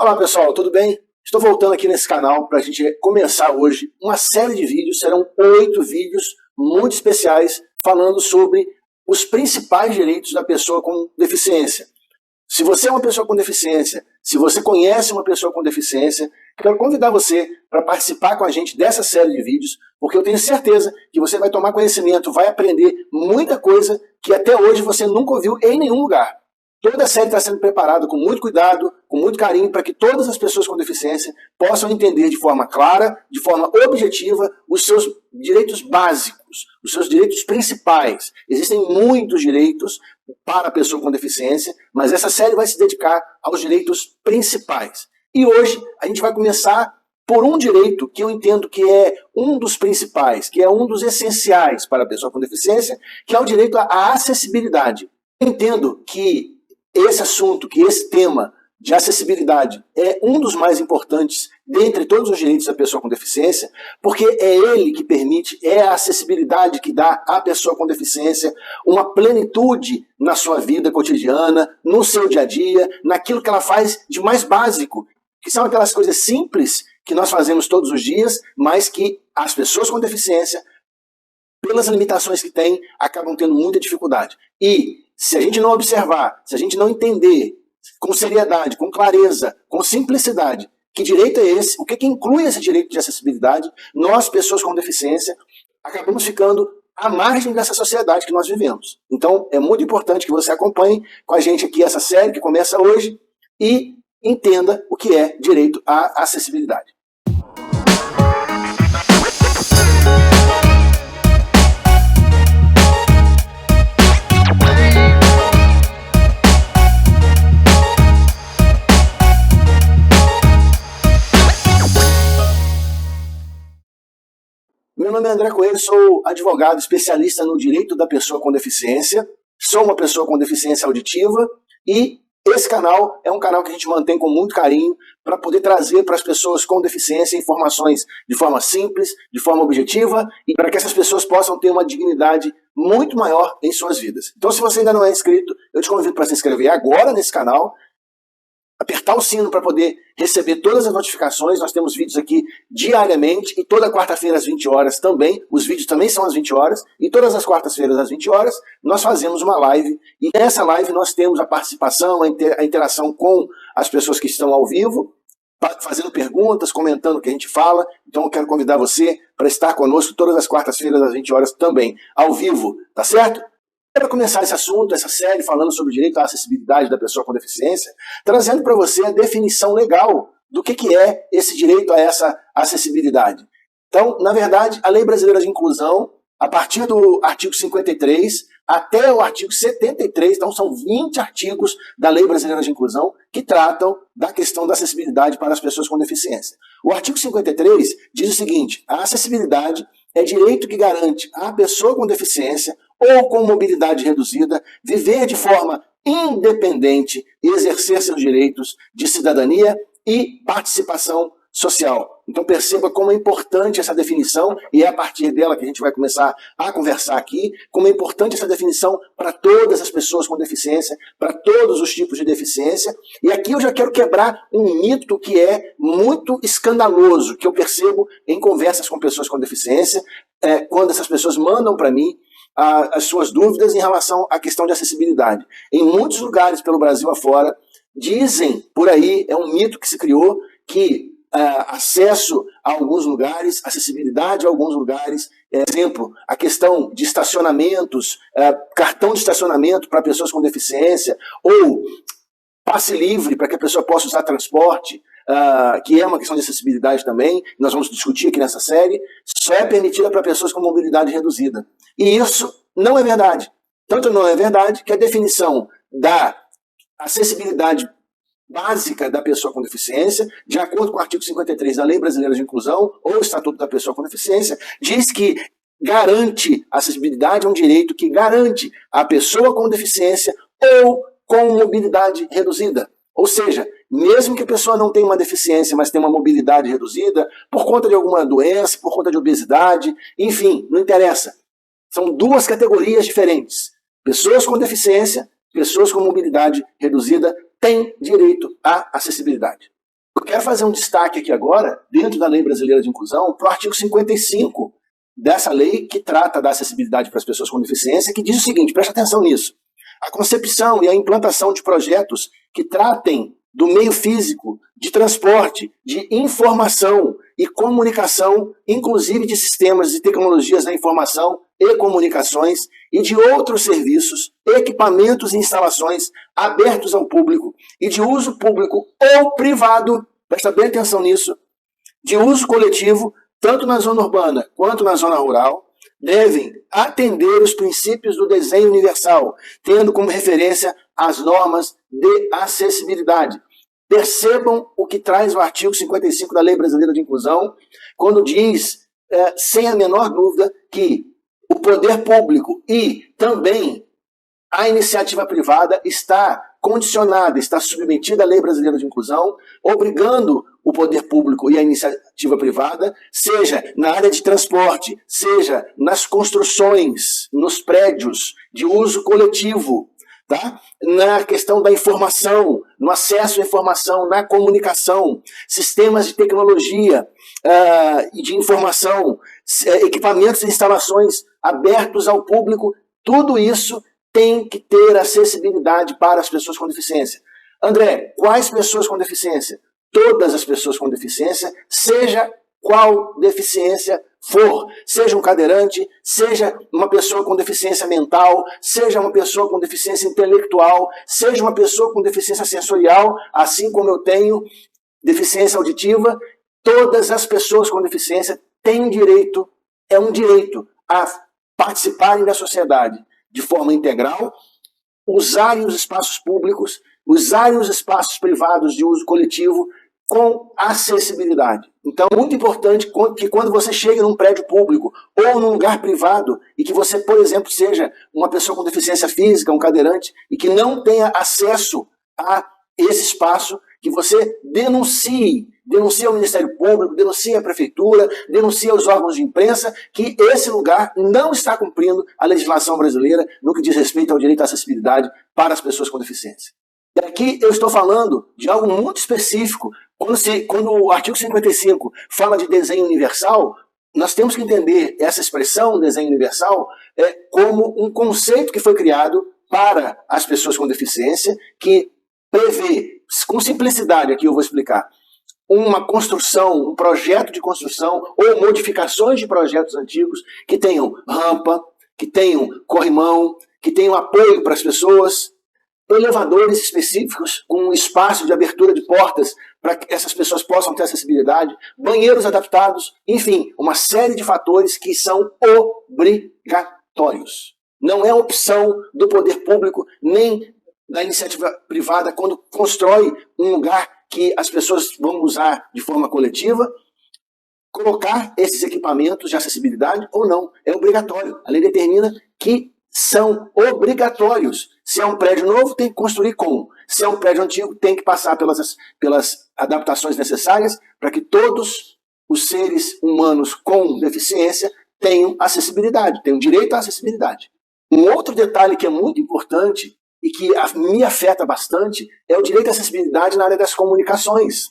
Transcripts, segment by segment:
Olá pessoal, tudo bem? Estou voltando aqui nesse canal para a gente começar hoje uma série de vídeos, serão 8 vídeos muito especiais falando sobre os principais direitos da pessoa com deficiência. Se você é uma pessoa com deficiência, se você conhece uma pessoa com deficiência, quero convidar você para participar com a gente dessa série de vídeos, porque eu tenho certeza que você vai tomar conhecimento, vai aprender muita coisa que até hoje você nunca ouviu em nenhum lugar. Toda a série está sendo preparada com muito cuidado, com muito carinho, para que todas as pessoas com deficiência possam entender de forma clara, de forma objetiva, os seus direitos básicos, os seus direitos principais. Existem muitos direitos para a pessoa com deficiência, mas essa série vai se dedicar aos direitos principais. E hoje a gente vai começar por um direito que eu entendo que é um dos principais, que é um dos essenciais para a pessoa com deficiência, que é o direito à acessibilidade. Eu entendo que esse assunto, que esse tema de acessibilidade é um dos mais importantes dentre todos os direitos da pessoa com deficiência, porque é ele que permite, é a acessibilidade que dá à pessoa com deficiência uma plenitude na sua vida cotidiana, no seu dia a dia, naquilo que ela faz de mais básico, que são aquelas coisas simples que nós fazemos todos os dias, mas que as pessoas com deficiência, pelas limitações que têm, acabam tendo muita dificuldade. E se a gente não observar, se a gente não entender com seriedade, com clareza, com simplicidade, que direito é esse, o que inclui esse direito de acessibilidade, nós, pessoas com deficiência, acabamos ficando à margem dessa sociedade que nós vivemos. Então, é muito importante que você acompanhe com a gente aqui essa série que começa hoje e entenda o que é direito à acessibilidade. Meu nome é André Coelho, sou advogado especialista no direito da pessoa com deficiência, sou uma pessoa com deficiência auditiva e esse canal é um canal que a gente mantém com muito carinho para poder trazer para as pessoas com deficiência informações de forma simples, de forma objetiva e para que essas pessoas possam ter uma dignidade muito maior em suas vidas. Então, se você ainda não é inscrito, eu te convido para se inscrever agora nesse canal, apertar o sino para poder receber todas as notificações. Nós temos vídeos aqui diariamente e toda quarta-feira às 20 horas também. Os vídeos também são às 20 horas e todas as quartas-feiras às 20 horas nós fazemos uma live e nessa live nós temos a participação, a interação com as pessoas que estão ao vivo, fazendo perguntas, comentando o que a gente fala. Então eu quero convidar você para estar conosco todas as quartas-feiras às 20 horas também, ao vivo, tá certo? Para começar esse assunto, essa série falando sobre o direito à acessibilidade da pessoa com deficiência, trazendo para você a definição legal do que é esse direito a essa acessibilidade. Então, na verdade, a Lei Brasileira de Inclusão, a partir do artigo 53 até o artigo 73, então são 20 artigos da Lei Brasileira de Inclusão que tratam da questão da acessibilidade para as pessoas com deficiência. O artigo 53 diz o seguinte: a acessibilidade é direito que garante à pessoa com deficiência ou com mobilidade reduzida viver de forma independente e exercer seus direitos de cidadania e participação social. Então perceba como é importante essa definição, e é a partir dela que a gente vai começar a conversar aqui, como é importante essa definição para todas as pessoas com deficiência, para todos os tipos de deficiência. E aqui eu já quero quebrar um mito que é muito escandaloso, que eu percebo em conversas com pessoas com deficiência, quando essas pessoas mandam para mim as suas dúvidas em relação à questão de acessibilidade. Em muitos lugares pelo Brasil afora, dizem por aí, é um mito que se criou, que acesso a alguns lugares, acessibilidade a alguns lugares, exemplo, a questão de estacionamentos, cartão de estacionamento para pessoas com deficiência, ou passe livre para que a pessoa possa usar transporte, que é uma questão de acessibilidade também, nós vamos discutir aqui nessa série, só é permitida para pessoas com mobilidade reduzida. E isso não é verdade. Tanto não é verdade que a definição da acessibilidade básica da pessoa com deficiência, de acordo com o artigo 53 da Lei Brasileira de Inclusão, ou o Estatuto da Pessoa com Deficiência, diz que garante a acessibilidade, é um direito que garante a pessoa com deficiência ou com mobilidade reduzida. Ou seja, mesmo que a pessoa não tenha uma deficiência, mas tenha uma mobilidade reduzida, por conta de alguma doença, por conta de obesidade, enfim, não interessa. São duas categorias diferentes. Pessoas com deficiência, pessoas com mobilidade reduzida têm direito à acessibilidade. Eu quero fazer um destaque aqui agora, dentro da Lei Brasileira de Inclusão, para o artigo 55 dessa lei que trata da acessibilidade para as pessoas com deficiência, que diz o seguinte, presta atenção nisso. A concepção e a implantação de projetos que tratem do meio físico, de transporte, de informação e comunicação, inclusive de sistemas e tecnologias da informação e comunicações e de outros serviços, equipamentos e instalações abertos ao público e de uso público ou privado, presta bem atenção nisso, de uso coletivo, tanto na zona urbana quanto na zona rural, devem atender os princípios do desenho universal, tendo como referência as normas de acessibilidade. Percebam o que traz o artigo 55 da Lei Brasileira de Inclusão, quando diz, sem a menor dúvida, que o poder público e também a iniciativa privada está condicionada, está submetida à Lei Brasileira de Inclusão, obrigando o poder público e a iniciativa privada, seja na área de transporte, seja nas construções, nos prédios de uso coletivo, tá? Na questão da informação, no acesso à informação, na comunicação, sistemas de tecnologia e de informação, equipamentos e instalações abertos ao público, tudo isso tem que ter acessibilidade para as pessoas com deficiência. André, quais pessoas com deficiência? Todas as pessoas com deficiência, seja qual deficiência for, seja um cadeirante, seja uma pessoa com deficiência mental, seja uma pessoa com deficiência intelectual, seja uma pessoa com deficiência sensorial, assim como eu tenho deficiência auditiva, todas as pessoas com deficiência têm direito, é um direito a participarem da sociedade de forma integral, usarem os espaços públicos, usarem os espaços privados de uso coletivo com acessibilidade. Então, é muito importante que quando você chega num prédio público ou num lugar privado e que você, por exemplo, seja uma pessoa com deficiência física, um cadeirante, e que não tenha acesso a esse espaço, que você denuncie ao Ministério Público, denuncie à Prefeitura, denuncie aos órgãos de imprensa que esse lugar não está cumprindo a legislação brasileira no que diz respeito ao direito à acessibilidade para as pessoas com deficiência. E aqui eu estou falando de algo muito específico. Quando o artigo 55 fala de desenho universal, nós temos que entender essa expressão, desenho universal, como um conceito que foi criado para as pessoas com deficiência, que prevê, com simplicidade aqui eu vou explicar, uma construção, um projeto de construção ou modificações de projetos antigos que tenham rampa, que tenham corrimão, que tenham apoio para as pessoas, elevadores específicos com espaço de abertura de portas para que essas pessoas possam ter acessibilidade, banheiros adaptados, enfim, uma série de fatores que são obrigatórios. Não é opção do poder público nem da iniciativa privada quando constrói um lugar que as pessoas vão usar de forma coletiva, colocar esses equipamentos de acessibilidade ou não. É obrigatório. A lei determina que são obrigatórios. Se é um prédio novo, tem que construir como? Se é um prédio antigo, tem que passar pelas adaptações necessárias para que todos os seres humanos com deficiência tenham acessibilidade, tenham direito à acessibilidade. Um outro detalhe que é muito importante e que me afeta bastante é o direito à acessibilidade na área das comunicações.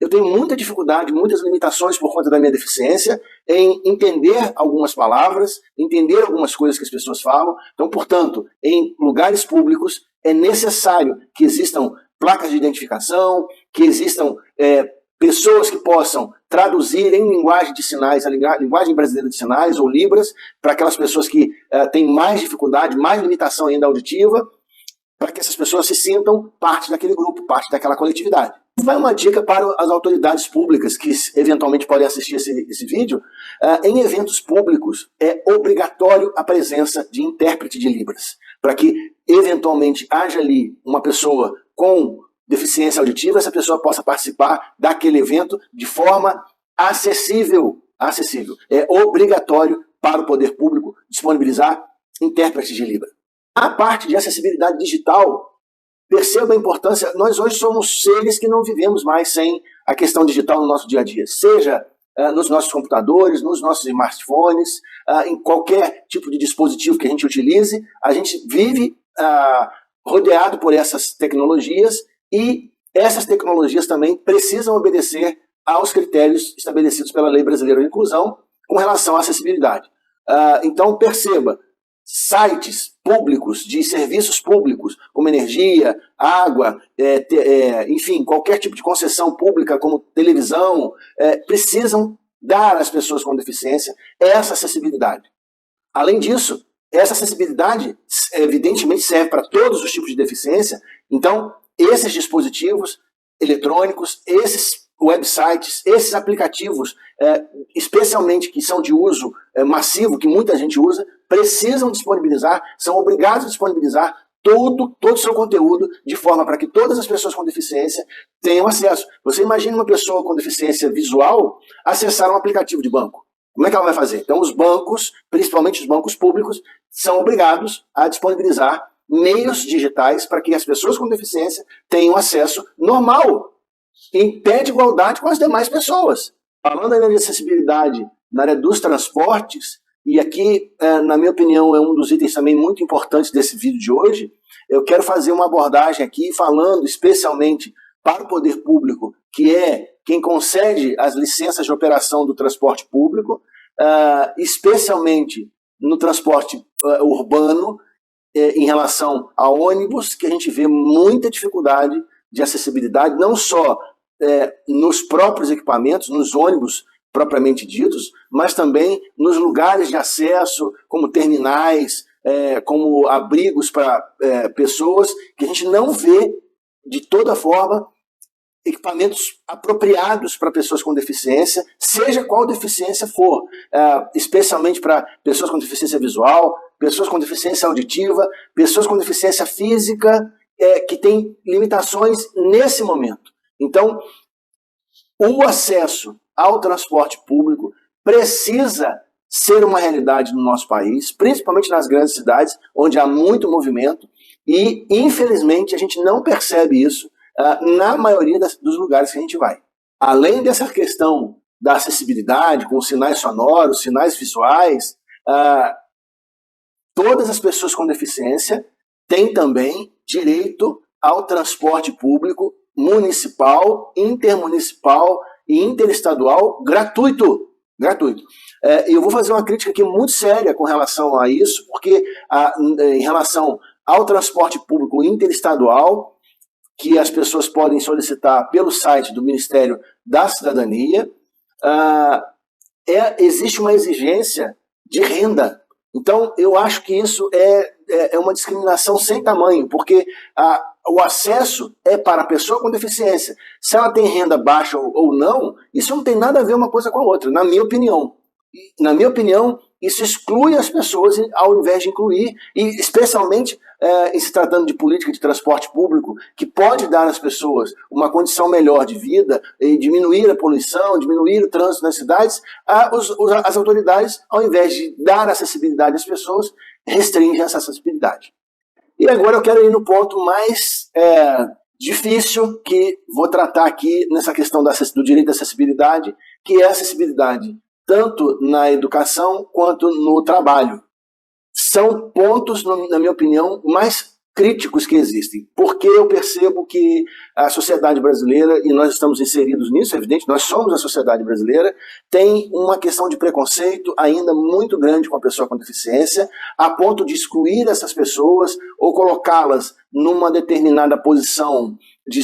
Eu tenho muita dificuldade, muitas limitações por conta da minha deficiência em entender algumas palavras, entender algumas coisas que as pessoas falam. Então, portanto, em lugares públicos é necessário que existam placas de identificação, que existam pessoas que possam traduzir em linguagem de sinais, a linguagem brasileira de sinais ou libras, para aquelas pessoas que têm mais dificuldade, mais limitação ainda auditiva, para que essas pessoas se sintam parte daquele grupo, parte daquela coletividade. Vai uma dica para as autoridades públicas que eventualmente podem assistir esse vídeo. Em eventos públicos é obrigatório a presença de intérprete de Libras, para que eventualmente haja ali uma pessoa com deficiência auditiva, essa pessoa possa participar daquele evento de forma acessível. É obrigatório para o poder público disponibilizar intérprete de Libra. A parte de acessibilidade digital, perceba a importância, nós hoje somos seres que não vivemos mais sem a questão digital no nosso dia a dia, seja nos nossos computadores, nos nossos smartphones, em qualquer tipo de dispositivo que a gente utilize, a gente vive rodeado por essas tecnologias e essas tecnologias também precisam obedecer aos critérios estabelecidos pela Lei Brasileira de Inclusão com relação à acessibilidade. Então, perceba, sites públicos, de serviços públicos, como energia, água, enfim, qualquer tipo de concessão pública, como televisão, precisam dar às pessoas com deficiência essa acessibilidade. Além disso, essa acessibilidade, evidentemente, serve para todos os tipos de deficiência. Então, esses dispositivos eletrônicos, esses websites, esses aplicativos, especialmente que são de uso massivo, que muita gente usa, precisam disponibilizar, são obrigados a disponibilizar todo o seu conteúdo de forma para que todas as pessoas com deficiência tenham acesso. Você imagina uma pessoa com deficiência visual acessar um aplicativo de banco. Como é que ela vai fazer? Então os bancos, principalmente os bancos públicos, são obrigados a disponibilizar meios digitais para que as pessoas com deficiência tenham acesso normal, em pé de igualdade com as demais pessoas. Falando ainda de acessibilidade na área dos transportes, e aqui, na minha opinião, é um dos itens também muito importantes desse vídeo de hoje, eu quero fazer uma abordagem aqui falando especialmente para o poder público, que é quem concede as licenças de operação do transporte público, especialmente no transporte urbano, em relação a ônibus, que a gente vê muita dificuldade de acessibilidade, não só nos próprios equipamentos, nos ônibus propriamente ditos, mas também nos lugares de acesso, como terminais, como abrigos para pessoas, que a gente não vê, de toda forma, equipamentos apropriados para pessoas com deficiência, seja qual deficiência for, especialmente para pessoas com deficiência visual, pessoas com deficiência auditiva, pessoas com deficiência física, que têm limitações nesse momento. Então, o acesso ao transporte público precisa ser uma realidade no nosso país, principalmente nas grandes cidades, onde há muito movimento, e, infelizmente, a gente não percebe isso na maioria dos lugares que a gente vai. Além dessa questão da acessibilidade, com sinais sonoros, sinais visuais, todas as pessoas com deficiência têm também direito ao transporte público municipal, intermunicipal e interestadual gratuito. Eu vou fazer uma crítica aqui muito séria com relação a isso, porque em relação ao transporte público interestadual, que as pessoas podem solicitar pelo site do Ministério da Cidadania, existe uma exigência de renda. Então, eu acho que isso é uma discriminação sem tamanho, porque o acesso é para a pessoa com deficiência. Se ela tem renda baixa ou não, isso não tem nada a ver uma coisa com a outra, na minha opinião. Na minha opinião, isso exclui as pessoas ao invés de incluir, e especialmente em se tratando de política de transporte público, que pode dar às pessoas uma condição melhor de vida, e diminuir a poluição, diminuir o trânsito nas cidades, as autoridades, ao invés de dar acessibilidade às pessoas, restringem essa acessibilidade. E agora eu quero ir no ponto mais difícil que vou tratar aqui nessa questão do direito à acessibilidade, que é a acessibilidade tanto na educação quanto no trabalho. São pontos, na minha opinião, mais críticos que existem, porque eu percebo que a sociedade brasileira, e nós estamos inseridos nisso, é evidente, nós somos a sociedade brasileira, tem uma questão de preconceito ainda muito grande com a pessoa com deficiência, a ponto de excluir essas pessoas ou colocá-las numa determinada posição de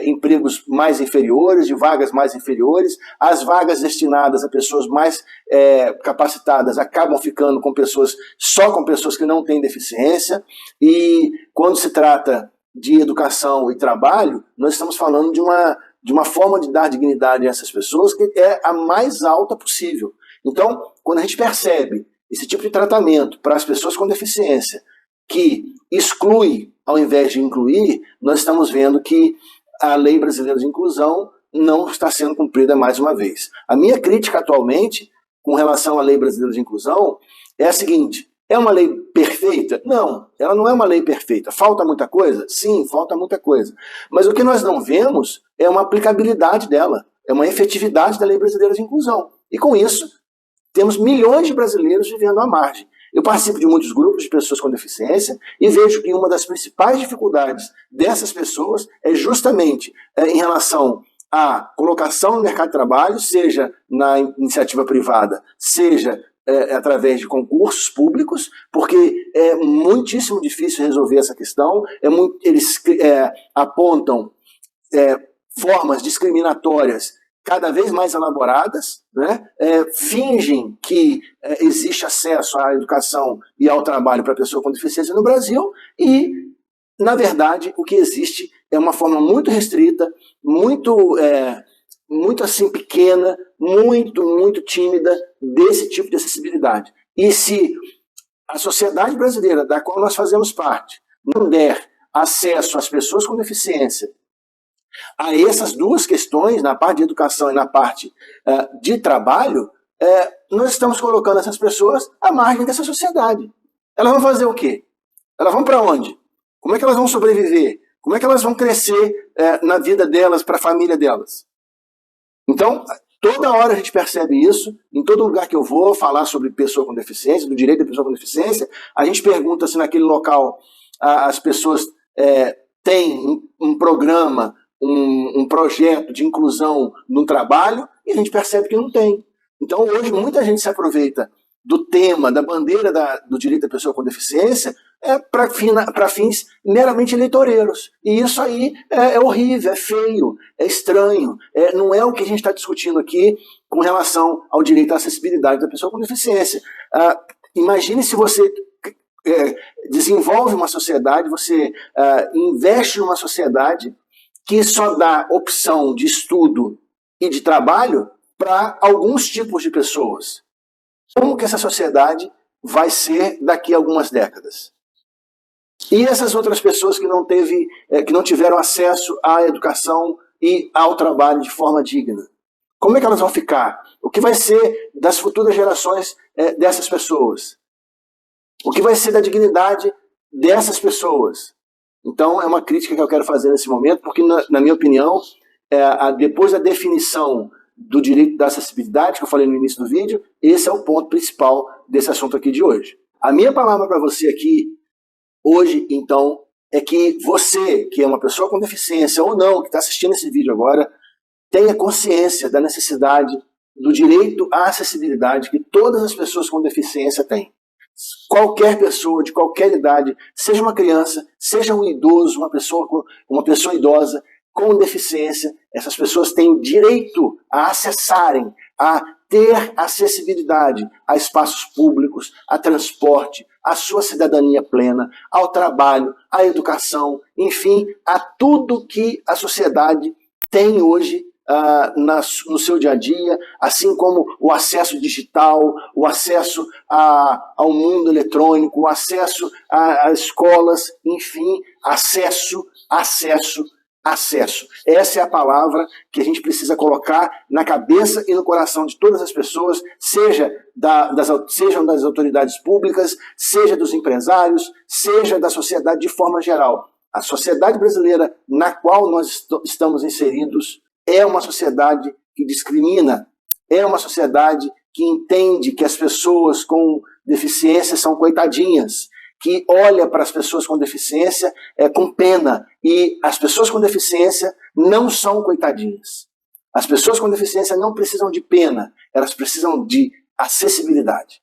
empregos mais inferiores, de vagas mais inferiores. As vagas destinadas a pessoas mais capacitadas acabam ficando só com pessoas que não têm deficiência, e quando se trata de educação e trabalho, nós estamos falando de uma forma de dar dignidade a essas pessoas que é a mais alta possível. Então, quando a gente percebe esse tipo de tratamento para as pessoas com deficiência, que exclui ao invés de incluir, nós estamos vendo que a Lei Brasileira de Inclusão não está sendo cumprida mais uma vez. A minha crítica atualmente, com relação à Lei Brasileira de Inclusão, é a seguinte: é uma lei perfeita? Não, ela não é uma lei perfeita. Falta muita coisa? Sim, falta muita coisa. Mas o que nós não vemos é uma aplicabilidade dela, é uma efetividade da Lei Brasileira de Inclusão. E com isso, temos milhões de brasileiros vivendo à margem. Eu participo de muitos grupos de pessoas com deficiência e vejo que uma das principais dificuldades dessas pessoas é justamente em relação à colocação no mercado de trabalho, seja na iniciativa privada, seja através de concursos públicos, porque é muitíssimo difícil resolver essa questão, eles apontam formas discriminatórias cada vez mais elaboradas, né? Fingem que existe acesso à educação e ao trabalho para a pessoa com deficiência no Brasil e, na verdade, o que existe é uma forma muito restrita, muito assim pequena, muito tímida desse tipo de acessibilidade. E se a sociedade brasileira, da qual nós fazemos parte, não der acesso às pessoas com deficiência a essas duas questões, na parte de educação e na parte de trabalho, nós estamos colocando essas pessoas à margem dessa sociedade. Elas vão fazer o quê? Elas vão para onde? Como é que elas vão sobreviver? Como é que elas vão crescer na vida delas, para a família delas? Então, toda hora a gente percebe isso, em todo lugar que eu vou falar sobre pessoa com deficiência, do direito da pessoa com deficiência, a gente pergunta se naquele local as pessoas têm um programa, um projeto de inclusão no trabalho, e a gente percebe que não tem. Então hoje muita gente se aproveita do tema, da bandeira do direito da pessoa com deficiência para fins meramente eleitoreiros. E isso aí é horrível, é feio, é estranho, não é o que a gente está discutindo aqui com relação ao direito à acessibilidade da pessoa com deficiência. Imagine se você desenvolve uma sociedade, você investe numa sociedade que só dá opção de estudo e de trabalho para alguns tipos de pessoas. Como que essa sociedade vai ser daqui a algumas décadas? E essas outras pessoas que não tiveram acesso à educação e ao trabalho de forma digna? Como é que elas vão ficar? O que vai ser das futuras gerações dessas pessoas? O que vai ser da dignidade dessas pessoas? Então, é uma crítica que eu quero fazer nesse momento, porque, na minha opinião, depois da definição do direito da acessibilidade, que eu falei no início do vídeo, esse é o ponto principal desse assunto aqui de hoje. A minha palavra para você aqui, hoje, então, é que você, que é uma pessoa com deficiência ou não, que está assistindo esse vídeo agora, tenha consciência da necessidade do direito à acessibilidade que todas as pessoas com deficiência têm. Qualquer pessoa, de qualquer idade, seja uma criança, seja um idoso, uma pessoa idosa com deficiência, essas pessoas têm direito a acessarem, a ter acessibilidade a espaços públicos, a transporte, a sua cidadania plena, ao trabalho, à educação, enfim, a tudo que a sociedade tem hoje no seu dia a dia, assim como o acesso digital, o acesso ao mundo eletrônico, o acesso às escolas, enfim, acesso. Essa é a palavra que a gente precisa colocar na cabeça e no coração de todas as pessoas, sejam das autoridades públicas, seja dos empresários, seja da sociedade de forma geral. A sociedade brasileira na qual nós estamos inseridos é uma sociedade que discrimina, é uma sociedade que entende que as pessoas com deficiência são coitadinhas, que olha para as pessoas com deficiência com pena, e as pessoas com deficiência não são coitadinhas. As pessoas com deficiência não precisam de pena, elas precisam de acessibilidade.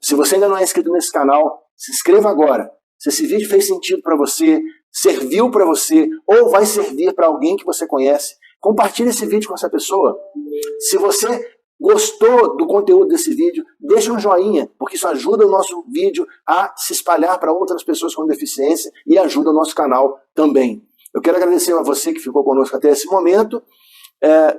Se você ainda não é inscrito nesse canal, se inscreva agora. Se esse vídeo fez sentido para você, serviu para você, ou vai servir para alguém que você conhece, compartilhe esse vídeo com essa pessoa. Se você gostou do conteúdo desse vídeo, deixa um joinha, porque isso ajuda o nosso vídeo a se espalhar para outras pessoas com deficiência e ajuda o nosso canal também. Eu quero agradecer a você que ficou conosco até esse momento,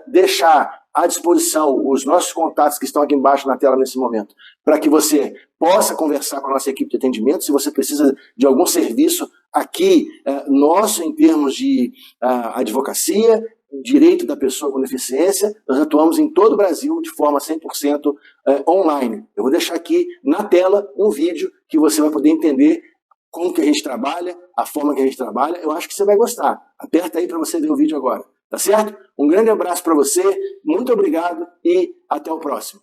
deixar à disposição os nossos contatos que estão aqui embaixo na tela nesse momento, para que você possa conversar com a nossa equipe de atendimento, se você precisa de algum serviço aqui nosso em termos de advocacia, direito da pessoa com deficiência. Nós atuamos em todo o Brasil de forma 100% online. Eu vou deixar aqui na tela um vídeo que você vai poder entender como que a gente trabalha, a forma que a gente trabalha. Eu acho que você vai gostar. Aperta aí para você ver o vídeo agora. Tá certo? Um grande abraço para você, muito obrigado e até o próximo.